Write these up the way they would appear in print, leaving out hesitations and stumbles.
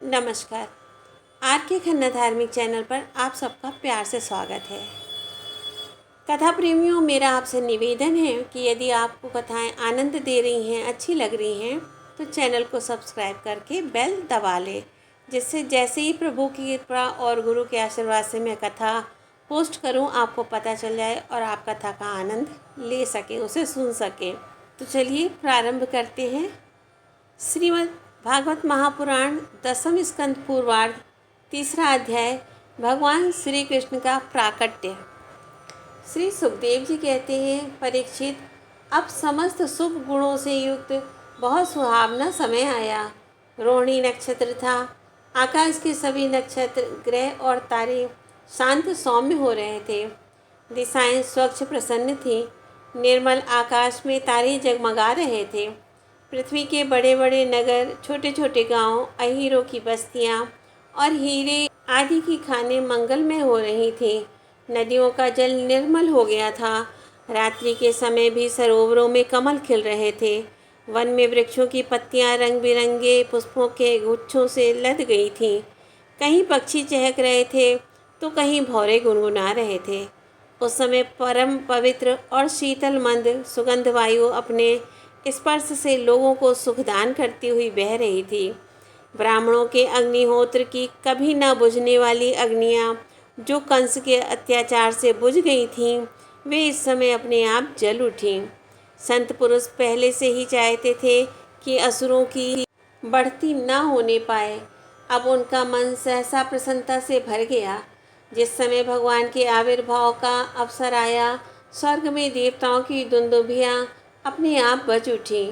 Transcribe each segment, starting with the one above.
नमस्कार। आर के खन्ना धार्मिक चैनल पर आप सबका प्यार से स्वागत है। कथा प्रेमियों, मेरा आपसे निवेदन है कि यदि आपको कथाएं आनंद दे रही हैं, अच्छी लग रही हैं, तो चैनल को सब्सक्राइब करके बेल दबा लें, जिससे जैसे ही प्रभु की कृपा और गुरु के आशीर्वाद से मैं कथा पोस्ट करूं, आपको पता चल जाए और आप कथा का आनंद ले सकें, उसे सुन सकें। तो चलिए प्रारंभ करते हैं। श्रीमद् भागवत महापुराण दसम स्कंद पूर्वार्ध, तीसरा अध्याय, भगवान श्री कृष्ण का प्राकट्य। श्री सुखदेव जी कहते हैं, परीक्षित, अब समस्त शुभ गुणों से युक्त बहुत सुहावना समय आया। रोहिणी नक्षत्र था। आकाश के सभी नक्षत्र, ग्रह और तारे शांत सौम्य हो रहे थे। दिशाएं स्वच्छ प्रसन्न थीं। निर्मल आकाश में तारे जगमगा रहे थे। पृथ्वी के बड़े बड़े नगर, छोटे छोटे गांव, अहीरों की बस्तियां और हीरे आदि की खानें मंगलमय हो रही थी। नदियों का जल निर्मल हो गया था। रात्रि के समय भी सरोवरों में कमल खिल रहे थे। वन में वृक्षों की पत्तियां रंग बिरंगे पुष्पों के गुच्छों से लद गई थीं। कहीं पक्षी चहक रहे थे तो कहीं भौरे गुनगुना रहे थे। उस समय परम पवित्र और शीतल मंद सुगंध वायु अपने स्पर्श से लोगों को सुखदान करती हुई बह रही थी। ब्राह्मणों के अग्निहोत्र की कभी न बुझने वाली अग्नियाँ, जो कंस के अत्याचार से बुझ गई थीं, वे इस समय अपने आप जल उठीं। संत पुरुष पहले से ही चाहते थे कि असुरों की बढ़ती न होने पाए। अब उनका मन सहसा प्रसन्नता से भर गया। जिस समय भगवान के आविर्भाव का अवसर आया, स्वर्ग में देवताओं की दुंदुभियाँ अपने आप बज उठी।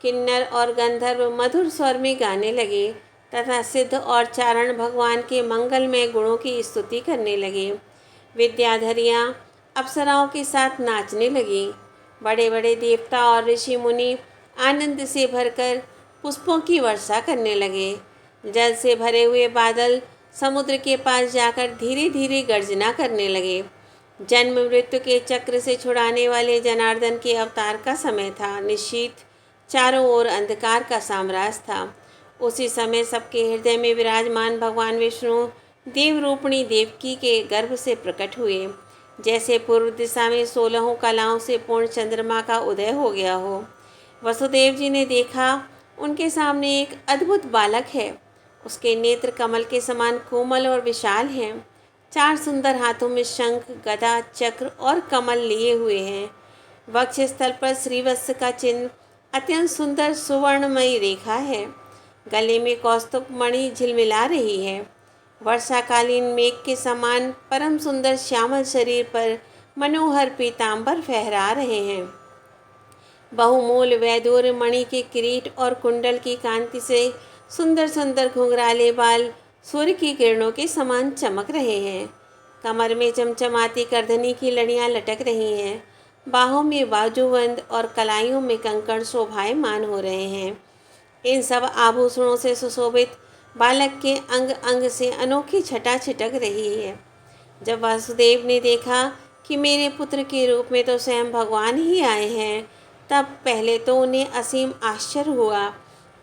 किन्नर और गंधर्व मधुर स्वर में गाने लगे तथा सिद्ध और चारण भगवान के मंगलमय गुणों की स्तुति करने लगे। विद्याधरियाँ अप्सराओं के साथ नाचने लगी। बड़े बड़े देवता और ऋषि मुनि आनंद से भरकर पुष्पों की वर्षा करने लगे। जल से भरे हुए बादल समुद्र के पास जाकर धीरे धीरे गर्जना करने लगे। जन्म मृत्यु के चक्र से छुड़ाने वाले जनार्दन के अवतार का समय था। निश्चित चारों ओर अंधकार का साम्राज्य था। उसी समय सबके हृदय में विराजमान भगवान विष्णु देवरूपिणी देवकी के गर्भ से प्रकट हुए। जैसे पूर्व दिशा में 16 कलाओं से पूर्ण चंद्रमा का उदय हो गया हो। वसुदेव जी ने देखा, उनके सामने एक अद्भुत बालक है। उसके नेत्र कमल के समान कोमल और विशाल हैं। 4 सुंदर हाथों में शंख, गदा, चक्र और कमल लिए हुए हैं। वक्षस्थल पर श्रीवत्स का चिन्ह अत्यंत सुंदर सुवर्णमयी रेखा है। गले में कौस्तुभ मणि झिलमिला रही है। वर्षाकालीन मेघ के समान परम सुंदर श्यामल शरीर पर मनोहर पीतांबर फहरा रहे हैं। बहुमूल वैदूर्य मणि के किरीट और कुंडल की कांति से सुंदर सुंदर घुंघराले बाल सूर्य की किरणों के समान चमक रहे हैं। कमर में चमचमाती करधनी की लड़ियां लटक रही हैं। बाहों में बाजूबंद और कलाइयों में कंकड़ शोभायमान हो रहे हैं। इन सब आभूषणों से सुशोभित बालक के अंग अंग से अनोखी छटा छिटक रही है। जब वासुदेव ने देखा कि मेरे पुत्र के रूप में तो स्वयं भगवान ही आए हैं, तब पहले तो उन्हें असीम आश्चर्य हुआ।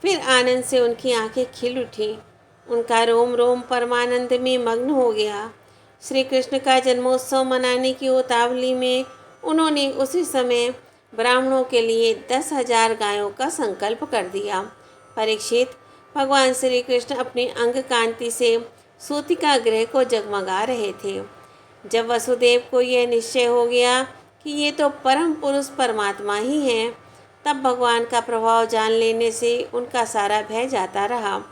फिर आनंद से उनकी आंखें खिल उठी। उनका रोम रोम परमानंद में मग्न हो गया। श्री कृष्ण का जन्मोत्सव मनाने की उतावली में उन्होंने उसी समय ब्राह्मणों के लिए 10,000 गायों का संकल्प कर दिया। परीक्षित, भगवान श्री कृष्ण अपने अंग कांति से सूतिका गृह को जगमगा रहे थे। जब वसुदेव को यह निश्चय हो गया कि ये तो परम पुरुष परमात्मा ही हैं, तब भगवान का प्रभाव जान लेने से उनका सारा भय जाता रहा।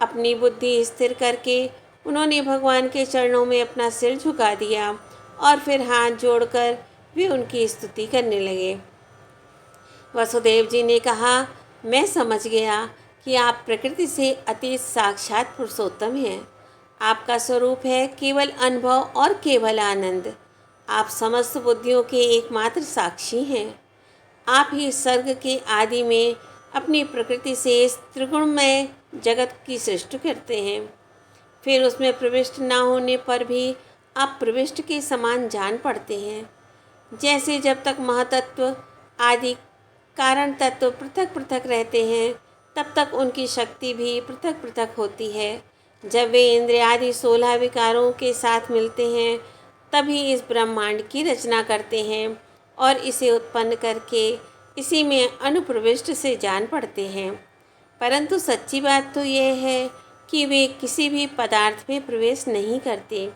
अपनी बुद्धि स्थिर करके उन्होंने भगवान के चरणों में अपना सिर झुका दिया और फिर हाथ जोड़कर वे उनकी स्तुति करने लगे। वसुदेव जी ने कहा, मैं समझ गया कि आप प्रकृति से अतीत साक्षात पुरुषोत्तम हैं। आपका स्वरूप है केवल अनुभव और केवल आनंद। आप समस्त बुद्धियों के एकमात्र साक्षी हैं। आप ही स्वर्ग के आदि में अपनी प्रकृति से इस त्रिगुणमय जगत की सृष्टि करते हैं। फिर उसमें प्रविष्ट ना होने पर भी आप प्रविष्ट के समान जान पड़ते हैं। जैसे जब तक महातत्व आदि कारण तत्व पृथक पृथक रहते हैं, तब तक उनकी शक्ति भी पृथक पृथक होती है। जब वे इंद्रियादि 16 विकारों के साथ मिलते हैं तभी इस ब्रह्मांड की रचना करते हैं और इसे उत्पन्न करके इसी में अनुप्रविष्ट से जान पड़ते हैं। परंतु सच्ची बात तो यह है कि वे किसी भी पदार्थ में प्रवेश नहीं करते।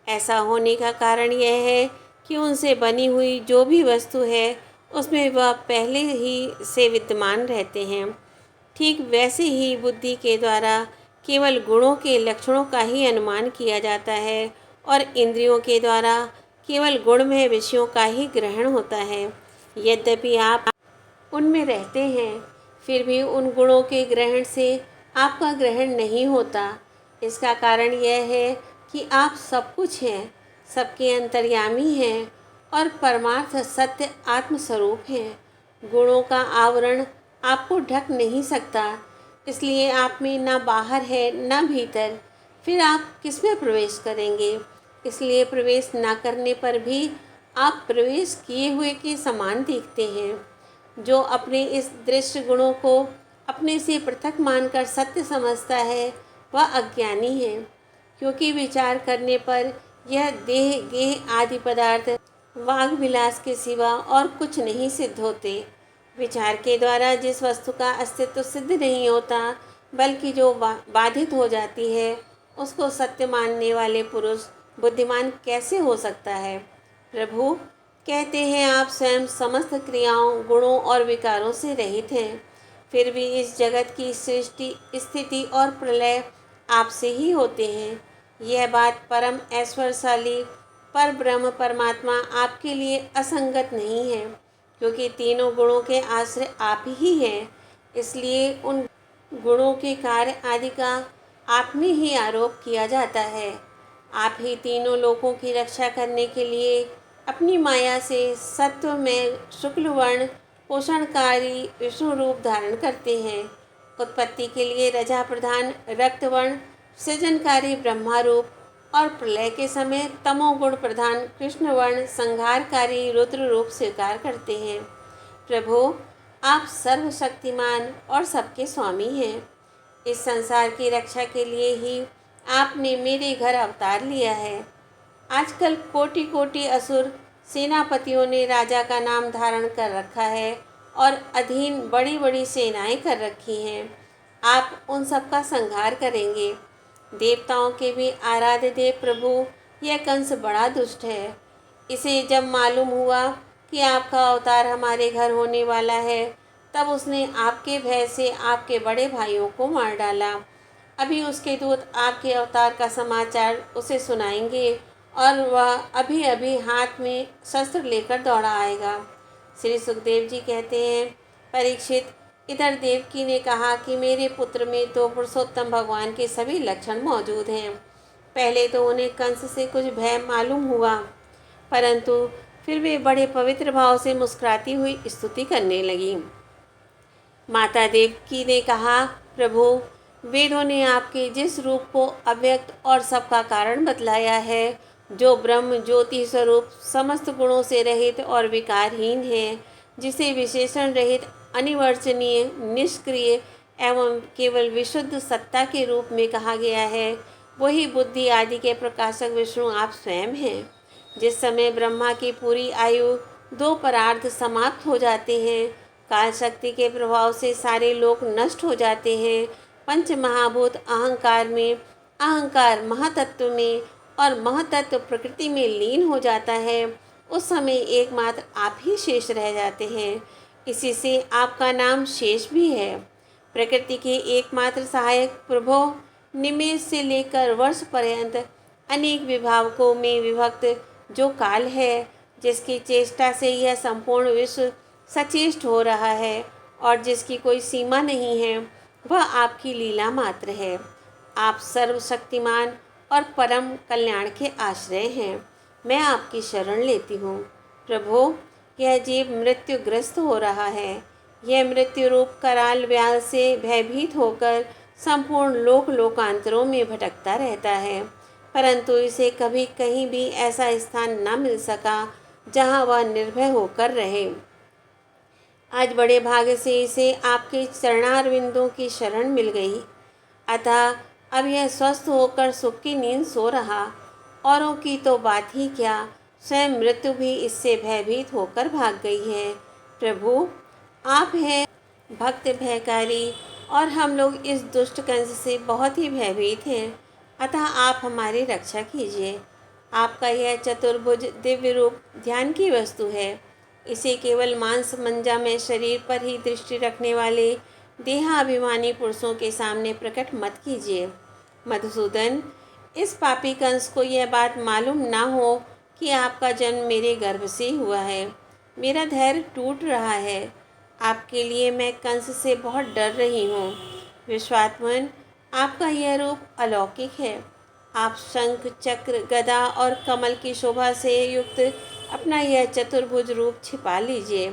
ऐसा होने का कारण यह है कि उनसे बनी हुई जो भी वस्तु है उसमें वह पहले ही से विद्यमान रहते हैं। ठीक वैसे ही बुद्धि के द्वारा केवल गुणों के लक्षणों का ही अनुमान किया जाता है और इंद्रियों के द्वारा केवल गुणमय विषयों का ही ग्रहण होता है। यद्यपि आप उनमें रहते हैं फिर भी उन गुणों के ग्रहण से आपका ग्रहण नहीं होता। इसका कारण यह है कि आप सब कुछ हैं, सबके अंतर्यामी हैं और परमार्थ सत्य आत्मस्वरूप हैं। गुणों का आवरण आपको ढक नहीं सकता, इसलिए आप में ना बाहर है ना भीतर। फिर आप किस में प्रवेश करेंगे? इसलिए प्रवेश ना करने पर भी आप प्रवेश किए हुए के समान दिखते हैं। जो अपने इस दृश्य गुणों को अपने से पृथक मानकर सत्य समझता है वह अज्ञानी है, क्योंकि विचार करने पर यह देह गेह आदि पदार्थ वाग विलास के सिवा और कुछ नहीं सिद्ध होते। विचार के द्वारा जिस वस्तु का अस्तित्व सिद्ध नहीं होता बल्कि जो बाधित हो जाती है उसको सत्य मानने वाले पुरुष बुद्धिमान कैसे हो सकता है? प्रभु कहते हैं आप स्वयं समस्त क्रियाओं गुणों और विकारों से रहित हैं, फिर भी इस जगत की सृष्टि स्थिति और प्रलय आपसे ही होते हैं। यह बात परम ऐश्वर्यशाली पर ब्रह्म परमात्मा आपके लिए असंगत नहीं है, क्योंकि तीनों गुणों के आश्रय आप ही हैं। इसलिए उन गुणों के कार्य आदि का आप में ही आरोप किया जाता है। आप ही तीनों लोकों की रक्षा करने के लिए अपनी माया से सत्व में शुक्ल वर्ण पोषणकारी विष्णु रूप धारण करते हैं। उत्पत्ति के लिए रजा प्रधान रक्तवर्ण सृजनकारी ब्रह्मा रूप और प्रलय के समय तमोगुण प्रधान कृष्ण वर्ण संहारकारी रुद्र रूप स्वीकार करते हैं। प्रभु आप सर्वशक्तिमान और सबके स्वामी हैं। इस संसार की रक्षा के लिए ही आपने मेरे घर अवतार लिया है। आजकल कोटि कोटि असुर सेनापतियों ने राजा का नाम धारण कर रखा है और अधीन बड़ी बड़ी सेनाएं कर रखी हैं। आप उन सब का संहार करेंगे। देवताओं के भी आराध्य देव प्रभु यह कंस बड़ा दुष्ट है। इसे जब मालूम हुआ कि आपका अवतार हमारे घर होने वाला है तब उसने आपके भय से आपके बड़े भाइयों को मार डाला। अभी उसके दूत आपके अवतार का समाचार उसे सुनाएंगे और वह अभी अभी हाथ में शस्त्र लेकर दौड़ा आएगा। श्री सुखदेव जी कहते हैं, परीक्षित, इधर देवकी ने कहा कि मेरे पुत्र में तो पुरुषोत्तम भगवान के सभी लक्षण मौजूद हैं। पहले तो उन्हें कंस से कुछ भय मालूम हुआ, परंतु फिर वे बड़े पवित्र भाव से मुस्कुराती हुई स्तुति करने लगी। माता देवकी ने कहा, प्रभु, वेदों ने आपके जिस रूप को अव्यक्त और सबका कारण बतलाया है, जो ब्रह्म ज्योति स्वरूप समस्त गुणों से रहित और विकारहीन है, जिसे विशेषण रहित अनिवर्चनीय निष्क्रिय एवं केवल विशुद्ध सत्ता के रूप में कहा गया है, वही बुद्धि आदि के प्रकाशक विष्णु आप स्वयं हैं। जिस समय ब्रह्मा की पूरी आयु 2 परार्ध समाप्त हो जाते हैं, काल शक्ति के प्रभाव से सारे लोक नष्ट हो जाते हैं, पंच महाभूत अहंकार में, अहंकार महातत्व में और महातत्व प्रकृति में लीन हो जाता है, उस समय एकमात्र आप ही शेष रह जाते हैं। इसी से आपका नाम शेष भी है। प्रकृति के एकमात्र सहायक प्रभो निमेष से लेकर वर्ष पर्यंत अनेक विभागों में विभक्त जो काल है, जिसकी चेष्टा से यह संपूर्ण विश्व सचेष्ट हो रहा है और जिसकी कोई सीमा नहीं है, वह आपकी लीला मात्र है। आप सर्वशक्तिमान और परम कल्याण के आश्रय हैं। मैं आपकी शरण लेती हूँ। प्रभु, यह जीव मृत्युग्रस्त हो रहा है। यह मृत्यु रूप कराल व्याल से भयभीत होकर संपूर्ण लोक लोकांतरों में भटकता रहता है, परंतु इसे कभी कहीं भी ऐसा स्थान न मिल सका जहाँ वह निर्भय होकर रहे। आज बड़े भाग्य से इसे आपके चरणारविंदों की शरण मिल गई। अतः अब यह स्वस्थ होकर सुख की नींद सो रहा। औरों की तो बात ही क्या, स्वयं मृत्यु भी इससे भयभीत होकर भाग गई है। प्रभु, आप हैं भक्त भयकारी और हम लोग इस दुष्ट कंस से बहुत ही भयभीत हैं। अतः आप हमारी रक्षा कीजिए। आपका यह चतुर्भुज दिव्य रूप ध्यान की वस्तु है। इसे केवल मांस मंजा में शरीर पर ही दृष्टि रखने वाले देहाभिमानी पुरुषों के सामने प्रकट मत कीजिए। मधुसूदन, इस पापी कंस को यह बात मालूम ना हो कि आपका जन्म मेरे गर्भ से हुआ है। मेरा धैर्य टूट रहा है। आपके लिए मैं कंस से बहुत डर रही हूँ। विश्वात्मन, आपका यह रूप अलौकिक है। आप शंख चक्र गदा और कमल की शोभा से युक्त अपना यह चतुर्भुज रूप छिपा लीजिए।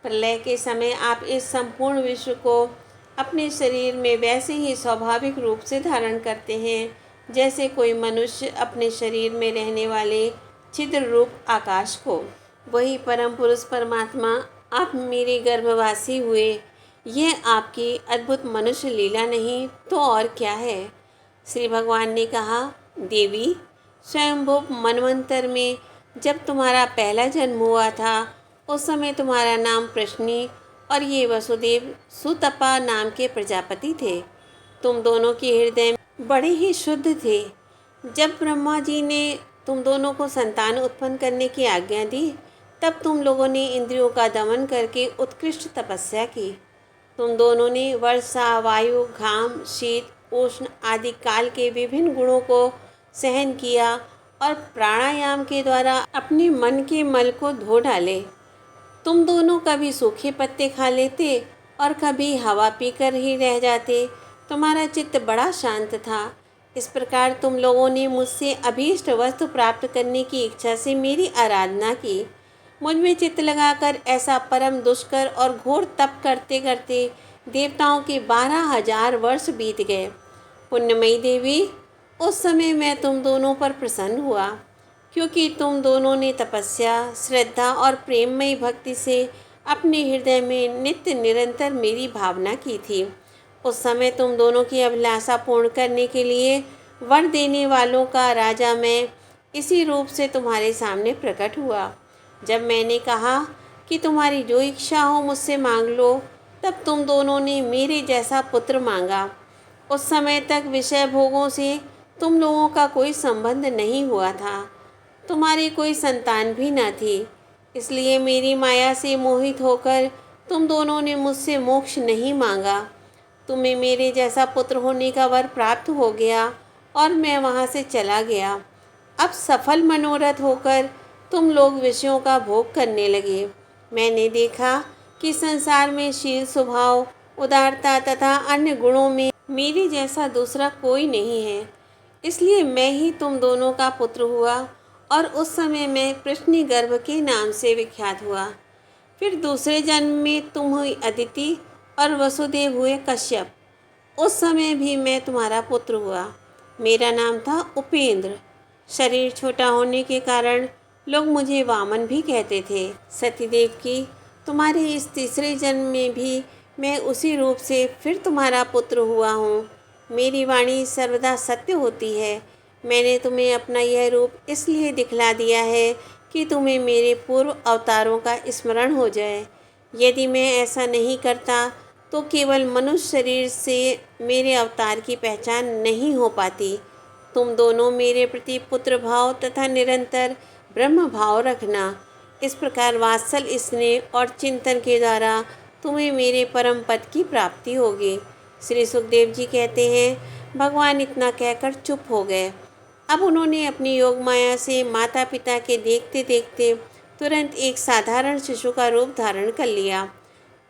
प्रलय के समय आप इस संपूर्ण विश्व को अपने शरीर में वैसे ही स्वाभाविक रूप से धारण करते हैं जैसे कोई मनुष्य अपने शरीर में रहने वाले छिद्र रूप आकाश को। वही परम पुरुष परमात्मा आप मेरे गर्भवासी हुए। यह आपकी अद्भुत मनुष्य लीला नहीं तो और क्या है। श्री भगवान ने कहा, देवी, स्वयंभू मनवंतर में जब तुम्हारा पहला जन्म हुआ था उस समय तुम्हारा नाम प्रश्नी और ये वसुदेव सुतपा नाम के प्रजापति थे। तुम दोनों के हृदय बड़े ही शुद्ध थे। जब ब्रह्मा जी ने तुम दोनों को संतान उत्पन्न करने की आज्ञा दी तब तुम लोगों ने इंद्रियों का दमन करके उत्कृष्ट तपस्या की। तुम दोनों ने वर्षा, वायु, घाम, शीत, उष्ण आदि काल के विभिन्न गुणों को सहन किया और प्राणायाम के द्वारा अपने मन के मल को धो डाले। तुम दोनों कभी सूखे पत्ते खा लेते और कभी हवा पीकर ही रह जाते। तुम्हारा चित्त बड़ा शांत था। इस प्रकार तुम लोगों ने मुझसे अभीष्ट वस्तु प्राप्त करने की इच्छा से मेरी आराधना की। मुझ में चित्त लगाकर ऐसा परम दुष्कर और घोर तप करते करते देवताओं के 12,000 वर्ष बीत गए। पुण्यमयी देवी, उस समय मैं तुम दोनों पर प्रसन्न हुआ क्योंकि तुम दोनों ने तपस्या, श्रद्धा और प्रेममयी भक्ति से अपने हृदय में नित्य निरंतर मेरी भावना की थी। उस समय तुम दोनों की अभिलाषा पूर्ण करने के लिए वर देने वालों का राजा मैं इसी रूप से तुम्हारे सामने प्रकट हुआ। जब मैंने कहा कि तुम्हारी जो इच्छा हो मुझसे मांग लो, तब तुम दोनों ने मेरे जैसा पुत्र मांगा। उस समय तक विषय भोगों से तुम लोगों का कोई संबंध नहीं हुआ था। तुम्हारी कोई संतान भी न थी। इसलिए मेरी माया से मोहित होकर तुम दोनों ने मुझसे मोक्ष नहीं मांगा। तुम्हें मेरे जैसा पुत्र होने का वर प्राप्त हो गया और मैं वहाँ से चला गया। अब सफल मनोरथ होकर तुम लोग विषयों का भोग करने लगे। मैंने देखा कि संसार में शील स्वभाव, उदारता तथा अन्य गुणों में मेरे जैसा दूसरा कोई नहीं है। इसलिए मैं ही तुम दोनों का पुत्र हुआ और उस समय मैं प्रश्नी गर्भ के नाम से विख्यात हुआ। फिर दूसरे जन्म में तुम हुई अदिति और वसुदेव हुए कश्यप। उस समय भी मैं तुम्हारा पुत्र हुआ। मेरा नाम था उपेंद्र। शरीर छोटा होने के कारण लोग मुझे वामन भी कहते थे। सतीदेव की, तुम्हारे इस तीसरे जन्म में भी मैं उसी रूप से फिर तुम्हारा पुत्र हुआ हूँ। मेरी वाणी सर्वदा सत्य होती है। मैंने तुम्हें अपना यह रूप इसलिए दिखला दिया है कि तुम्हें मेरे पूर्व अवतारों का स्मरण हो जाए। यदि मैं ऐसा नहीं करता तो केवल मनुष्य शरीर से मेरे अवतार की पहचान नहीं हो पाती। तुम दोनों मेरे प्रति पुत्र भाव तथा निरंतर ब्रह्म भाव रखना। इस प्रकार वात्सल, स्नेह और चिंतन के द्वारा तुम्हें मेरे परम पद की प्राप्ति होगी। श्री सुखदेव जी कहते हैं, भगवान इतना कहकर चुप हो गए। अब उन्होंने अपनी योग माया से माता पिता के देखते देखते तुरंत एक साधारण शिशु का रूप धारण कर लिया।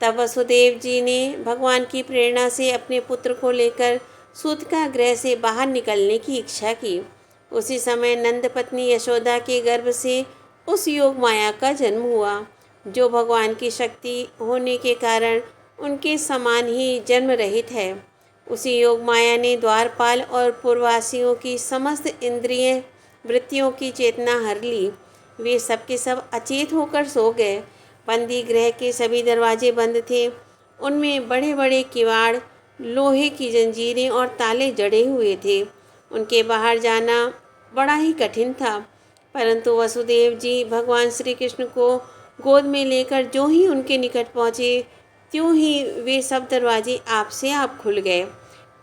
तब वसुदेव जी ने भगवान की प्रेरणा से अपने पुत्र को लेकर सूतिका गृह से बाहर निकलने की इच्छा की। उसी समय नंद पत्नी यशोदा के गर्भ से उस योग माया का जन्म हुआ, जो भगवान की शक्ति होने के कारण उनके समान ही जन्म रहित है। उसी योग माया ने द्वारपाल और पूर्ववासियों की समस्त इंद्रिय वृत्तियों की चेतना हर ली। वे सबके सब अचेत होकर सो गए। बंदी गृह के सभी दरवाजे बंद थे। उनमें बड़े बड़े किवाड़, लोहे की जंजीरें और ताले जड़े हुए थे। उनके बाहर जाना बड़ा ही कठिन था, परंतु वसुदेव जी भगवान श्री कृष्ण को गोद में लेकर जो ही उनके निकट पहुँचे, त्यों ही वे सब दरवाजे आप से आप खुल गए।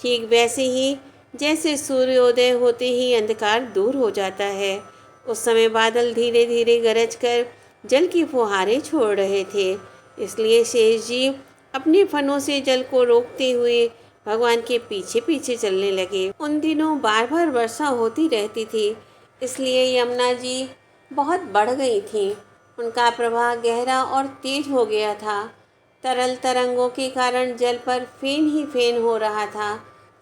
ठीक वैसे ही जैसे सूर्योदय होते ही अंधकार दूर हो जाता है। उस समय बादल धीरे धीरे गरज कर जल की फुहारें छोड़ रहे थे, इसलिए शेष जी अपने फनों से जल को रोकते हुए भगवान के पीछे पीछे चलने लगे। उन दिनों बार बार वर्षा होती रहती थी, इसलिए यमुना जी बहुत बढ़ गई थी। उनका प्रवाह गहरा और तेज हो गया था। तरल तरंगों के कारण जल पर फेन ही फेन हो रहा था।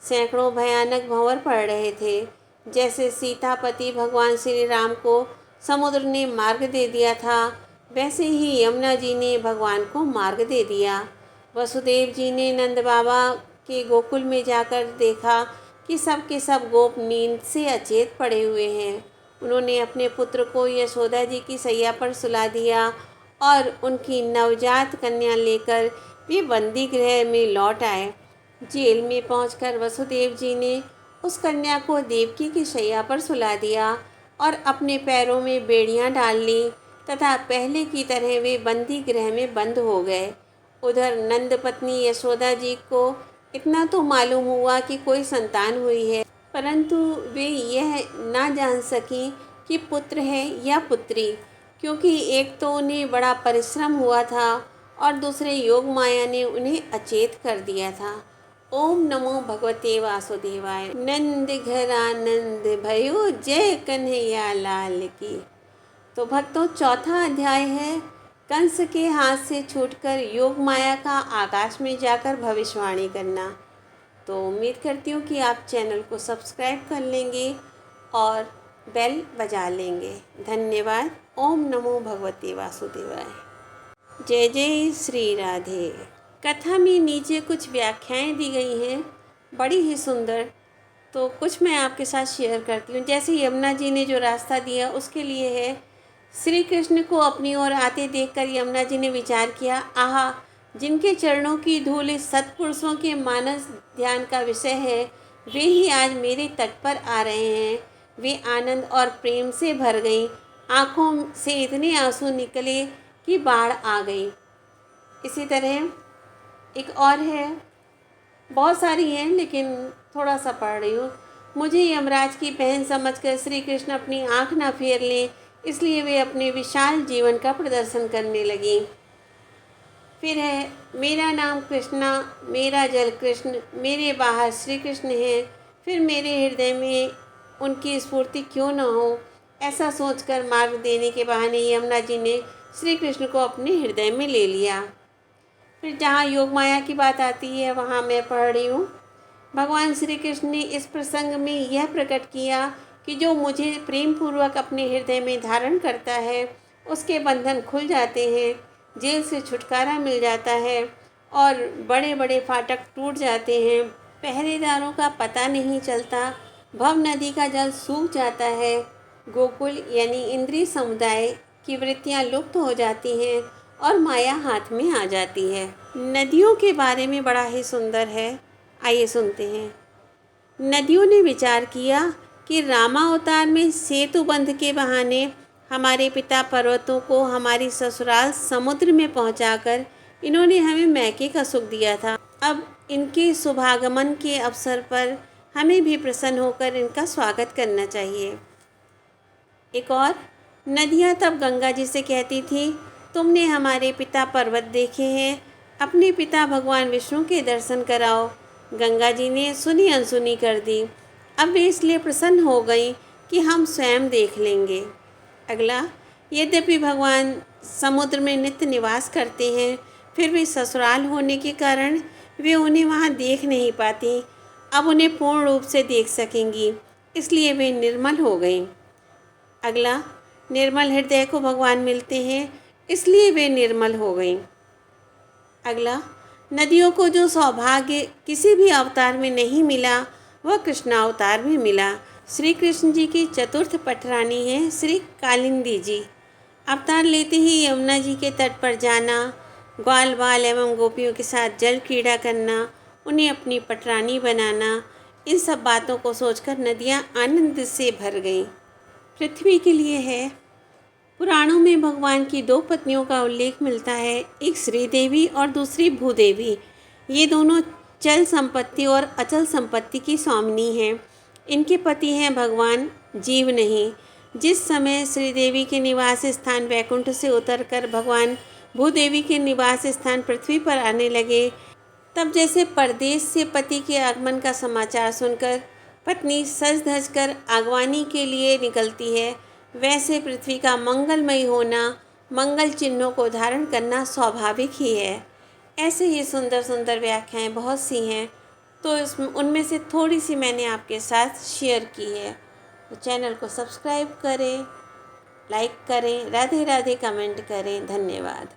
सैकड़ों भयानक भंवर पड़ रहे थे। जैसे सीतापति भगवान श्री राम को समुद्र ने मार्ग दे दिया था, वैसे ही यमुना जी ने भगवान को मार्ग दे दिया। वसुदेव जी ने नंद बाबा के गोकुल में जाकर देखा कि सब के सब गोप नींद से अचेत पड़े हुए हैं। उन्होंने अपने पुत्र को यशोदा जी की सैया पर सुला दिया और उनकी नवजात कन्या लेकर वे बंदी गृह में लौट आए। जेल में पहुंचकर वसुदेव जी ने उस कन्या को देवकी की शैया पर सुला दिया और अपने पैरों में बेड़ियां डाल ली तथा पहले की तरह वे बंदी गृह में बंद हो गए। उधर नंद पत्नी यशोदा जी को इतना तो मालूम हुआ कि कोई संतान हुई है, परंतु वे यह ना जान सकी कि पुत्र है या पुत्री, क्योंकि एक तो उन्हें बड़ा परिश्रम हुआ था और दूसरे योग माया ने उन्हें अचेत कर दिया था। ओम नमो भगवते वासुदेवाय। नंद घर आनंद भयो, जय कन्हैया लाल की। तो भक्तों, चौथा अध्याय है कंस के हाथ से छूटकर योग माया का आकाश में जाकर भविष्यवाणी करना। तो उम्मीद करती हूँ कि आप चैनल को सब्सक्राइब कर लेंगे और बेल बजा लेंगे। धन्यवाद। ओम नमो भगवते वासुदेवाय। जय जय श्री राधे। कथा में नीचे कुछ व्याख्याएं दी गई हैं, बड़ी ही सुंदर, तो कुछ मैं आपके साथ शेयर करती हूँ। जैसे यमुना जी ने जो रास्ता दिया उसके लिए है, श्री कृष्ण को अपनी ओर आते देखकर यमुना जी ने विचार किया, आहा, जिनके चरणों की धूल इस सत्पुरुषों के मानस ध्यान का विषय है, वे ही आज मेरे तट पर आ रहे हैं। वे आनंद और प्रेम से भर गईं, आँखों से इतने आंसू निकले कि बाढ़ आ गई। इसी तरह एक और है, बहुत सारी हैं लेकिन थोड़ा सा पढ़ रही हूँ। मुझे यमराज की बहन समझकर श्री कृष्ण अपनी आँख न फेर लें, इसलिए वे अपने विशाल जीवन का प्रदर्शन करने लगी। फिर है, मेरा नाम कृष्णा, मेरा जल कृष्ण, मेरे बाहर श्री कृष्ण हैं, फिर मेरे हृदय में उनकी स्फूर्ति क्यों न हो। ऐसा सोचकर मार्ग देने के बहाने यमुना जी ने श्री कृष्ण को अपने हृदय में ले लिया। फिर जहाँ योग माया की बात आती है वहाँ मैं पढ़ रही हूँ। भगवान श्री कृष्ण ने इस प्रसंग में यह प्रकट किया कि जो मुझे प्रेम पूर्वक अपने हृदय में धारण करता है, उसके बंधन खुल जाते हैं, जेल से छुटकारा मिल जाता है और बड़े बड़े फाटक टूट जाते हैं। पहरेदारों का पता नहीं चलता, भव नदी का जल सूख जाता है, गोकुल यानी इंद्रिय समुदाय की वृत्तियाँ लुप्त हो जाती हैं और माया हाथ में आ जाती है। नदियों के बारे में बड़ा ही सुंदर है, आइए सुनते हैं। नदियों ने विचार किया कि रामावतार में सेतु बंध के बहाने हमारे पिता पर्वतों को हमारी ससुराल समुद्र में पहुंचाकर इन्होंने हमें मैके का सुख दिया था। अब इनके शुभागमन के अवसर पर हमें भी प्रसन्न होकर इनका स्वागत करना चाहिए। एक और, नदियाँ तब गंगा जी से कहती थी, तुमने हमारे पिता पर्वत देखे हैं, अपने पिता भगवान विष्णु के दर्शन कराओ। गंगा जी ने सुनी अनसुनी कर दी। अब वे इसलिए प्रसन्न हो गई कि हम स्वयं देख लेंगे। अगला, यद्यपि भगवान समुद्र में नित्य निवास करते हैं, फिर भी ससुराल होने के कारण वे उन्हें वहाँ देख नहीं पाती। अब उन्हें पूर्ण रूप से देख सकेंगी, इसलिए वे निर्मल हो गईं। अगला, निर्मल हृदय को भगवान मिलते हैं, इसलिए वे निर्मल हो गईं। अगला, नदियों को जो सौभाग्य किसी भी अवतार में नहीं मिला, वह कृष्णावतार में मिला। श्री कृष्ण जी की चतुर्थ पटरानी हैं श्री कालिंदी जी। अवतार लेते ही यमुना जी के तट पर जाना, ग्वाल बाल एवं गोपियों के साथ जल क्रीड़ा करना, उन्हें अपनी पटरानी बनाना, इन सब बातों को सोचकर नदियाँ आनंद से भर गईं। पृथ्वी के लिए है। पुराणों में भगवान की 2 पत्नियों का उल्लेख मिलता है, एक श्रीदेवी और दूसरी भूदेवी। ये दोनों चल संपत्ति और अचल संपत्ति की स्वामिनी हैं। इनके पति हैं भगवान, जीव नहीं। जिस समय श्रीदेवी के निवास स्थान वैकुंठ से उतरकर भगवान भूदेवी के निवास स्थान पृथ्वी पर आने लगे, तब जैसे परदेश से पति के आगमन का समाचार सुनकर पत्नी सज धज कर आगवानी के लिए निकलती है, वैसे पृथ्वी का मंगलमयी होना, मंगल चिन्हों को धारण करना स्वाभाविक ही है। ऐसे ही सुंदर सुंदर व्याख्याएँ बहुत सी हैं, तो उनमें से थोड़ी सी मैंने आपके साथ शेयर की है। तो चैनल को सब्सक्राइब करें, लाइक करें, राधे राधे कमेंट करें। धन्यवाद।